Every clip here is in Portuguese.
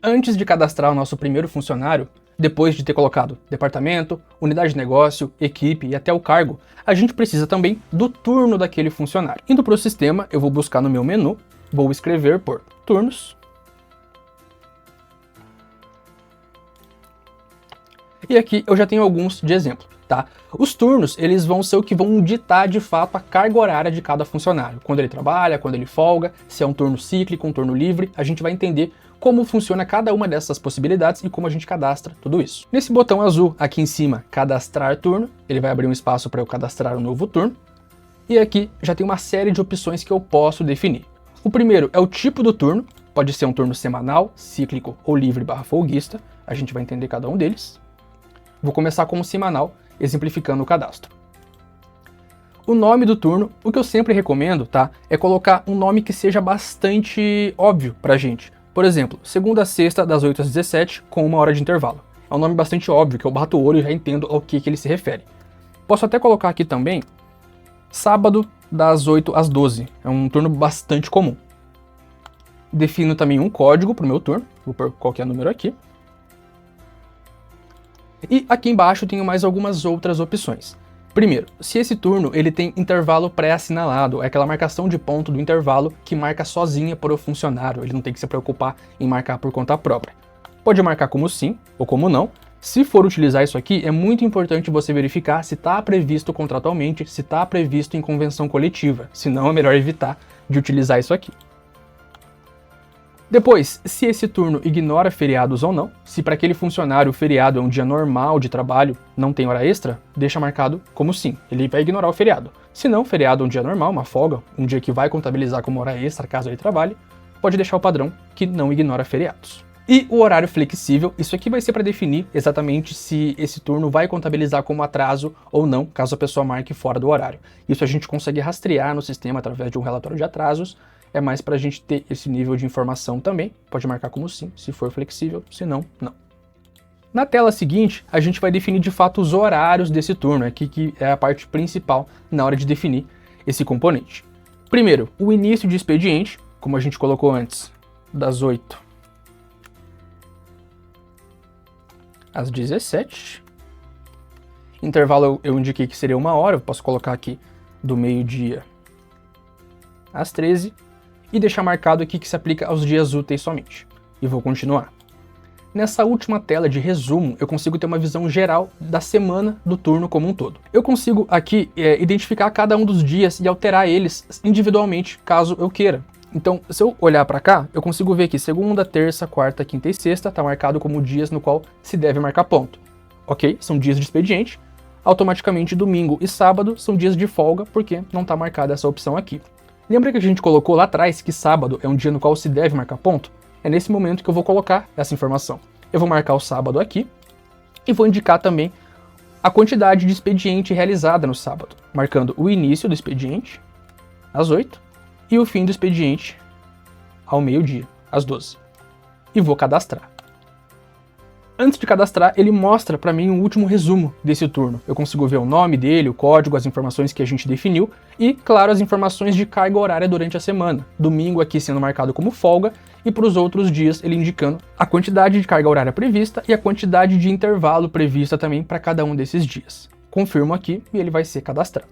Antes de cadastrar o nosso primeiro funcionário, depois de ter colocado departamento, unidade de negócio, equipe e até o cargo, a gente precisa também do turno daquele funcionário. Indo para o sistema, eu vou buscar no meu menu, vou escrever por turnos. E aqui eu já tenho alguns de exemplo, tá? Os turnos, eles vão ser o que vão ditar de fato a carga horária de cada funcionário. Quando ele trabalha, quando ele folga, se é um turno cíclico, um turno livre, a gente vai entender como funciona cada uma dessas possibilidades e como a gente cadastra tudo isso. Nesse botão azul aqui em cima, cadastrar turno, ele vai abrir um espaço para eu cadastrar um novo turno. E aqui já tem uma série de opções que eu posso definir. O primeiro é o tipo do turno, pode ser um turno semanal, cíclico ou livre/folguista, a gente vai entender cada um deles. Vou começar com o semanal, exemplificando o cadastro. O nome do turno, o que eu sempre recomendo, tá, é colocar um nome que seja bastante óbvio pra gente. Por exemplo, segunda a sexta, das 8 às 17, com 1 hora de intervalo. É um nome bastante óbvio, que eu bato o olho e já entendo ao que ele se refere. Posso até colocar aqui também, sábado, das 8 às 12. É um turno bastante comum. Defino também um código para o meu turno, vou pôr qualquer número aqui. E aqui embaixo tenho mais algumas outras opções. Primeiro, se esse turno ele tem intervalo pré-assinalado, é aquela marcação de ponto do intervalo que marca sozinha para o funcionário, ele não tem que se preocupar em marcar por conta própria. Pode marcar como sim ou como não. Se for utilizar isso aqui, é muito importante você verificar se está previsto contratualmente, se está previsto em convenção coletiva, senão é melhor evitar de utilizar isso aqui. Depois, se esse turno ignora feriados ou não, se para aquele funcionário o feriado é um dia normal de trabalho, não tem hora extra, deixa marcado como sim, ele vai ignorar o feriado. Se não, feriado é um dia normal, uma folga, um dia que vai contabilizar como hora extra caso ele trabalhe, pode deixar o padrão que não ignora feriados. E o horário flexível, isso aqui vai ser para definir exatamente se esse turno vai contabilizar como atraso ou não, caso a pessoa marque fora do horário. Isso a gente consegue rastrear no sistema através de um relatório de atrasos, é mais para a gente ter esse nível de informação também, pode marcar como sim, se for flexível, se não, não. Na tela seguinte, a gente vai definir de fato os horários desse turno, aqui que é a parte principal na hora de definir esse componente. Primeiro, o início de expediente, como a gente colocou antes, das 8 às 17. Intervalo eu indiquei que seria 1 hora, eu posso colocar aqui do meio-dia às 13. E deixar marcado aqui que se aplica aos dias úteis somente. E vou continuar. Nessa última tela de resumo, eu consigo ter uma visão geral da semana do turno como um todo. Eu consigo aqui identificar cada um dos dias e alterar eles individualmente, caso eu queira. Então, se eu olhar para cá, eu consigo ver que segunda, terça, quarta, quinta e sexta está marcado como dias no qual se deve marcar ponto. Ok? São dias de expediente. Automaticamente, domingo e sábado são dias de folga, porque não está marcada essa opção aqui. Lembra que a gente colocou lá atrás que sábado é um dia no qual se deve marcar ponto? É nesse momento que eu vou colocar essa informação. Eu vou marcar o sábado aqui e vou indicar também a quantidade de expediente realizada no sábado, marcando o início do expediente, às 8, e o fim do expediente ao meio-dia, às 12. E vou cadastrar. Antes de cadastrar, ele mostra para mim um último resumo desse turno. Eu consigo ver o nome dele, o código, as informações que a gente definiu e, claro, as informações de carga horária durante a semana. Domingo aqui sendo marcado como folga e para os outros dias ele indicando a quantidade de carga horária prevista e a quantidade de intervalo prevista também para cada um desses dias. Confirmo aqui e ele vai ser cadastrado.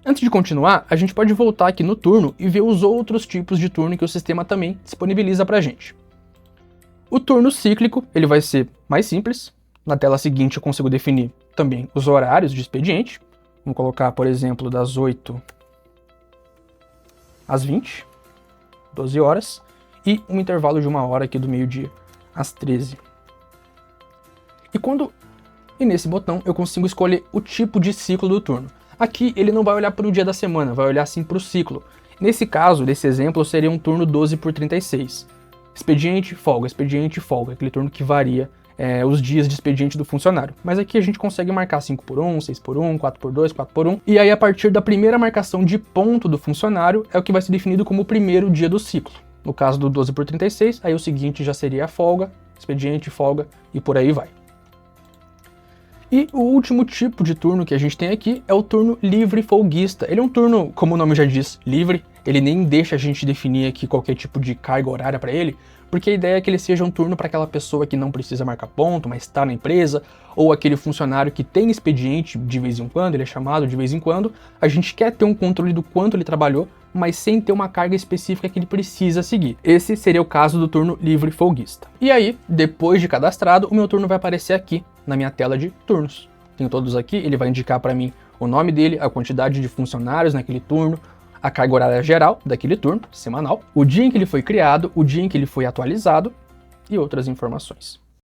Antes de continuar, a gente pode voltar aqui no turno e ver os outros tipos de turno que o sistema também disponibiliza para a gente. O turno cíclico, ele vai ser mais simples. Na tela seguinte eu consigo definir também os horários de expediente. Vamos colocar, por exemplo, das 8 às 20, 12 horas, e um intervalo de 1 hora aqui do meio-dia às 13. E nesse botão eu consigo escolher o tipo de ciclo do turno. Aqui ele não vai olhar para o dia da semana, vai olhar sim para o ciclo. Nesse caso, desse exemplo, seria um turno 12/36. Expediente, folga, aquele turno que varia os dias de expediente do funcionário. Mas aqui a gente consegue marcar 5x1, 6x1, 4x2, 4x1. E aí a partir da primeira marcação de ponto do funcionário é o que vai ser definido como o primeiro dia do ciclo. No caso do 12/36, aí o seguinte já seria a folga, expediente, folga e por aí vai. E o último tipo de turno que a gente tem aqui é o turno livre folguista. Ele é um turno, como o nome já diz, livre. ele nem deixa a gente definir aqui qualquer tipo de carga horária para ele, porque a ideia é que ele seja um turno para aquela pessoa que não precisa marcar ponto, mas está na empresa, ou aquele funcionário que tem expediente de vez em quando, ele é chamado de vez em quando. A gente quer ter um controle do quanto ele trabalhou, mas sem ter uma carga específica que ele precisa seguir. Esse seria o caso do turno livre folguista. E aí, depois de cadastrado, o meu turno vai aparecer aqui na minha tela de turnos. Tenho todos aqui, ele vai indicar para mim o nome dele, a quantidade de funcionários naquele turno, a carga horária geral daquele turno, semanal, o dia em que ele foi criado, o dia em que ele foi atualizado e outras informações.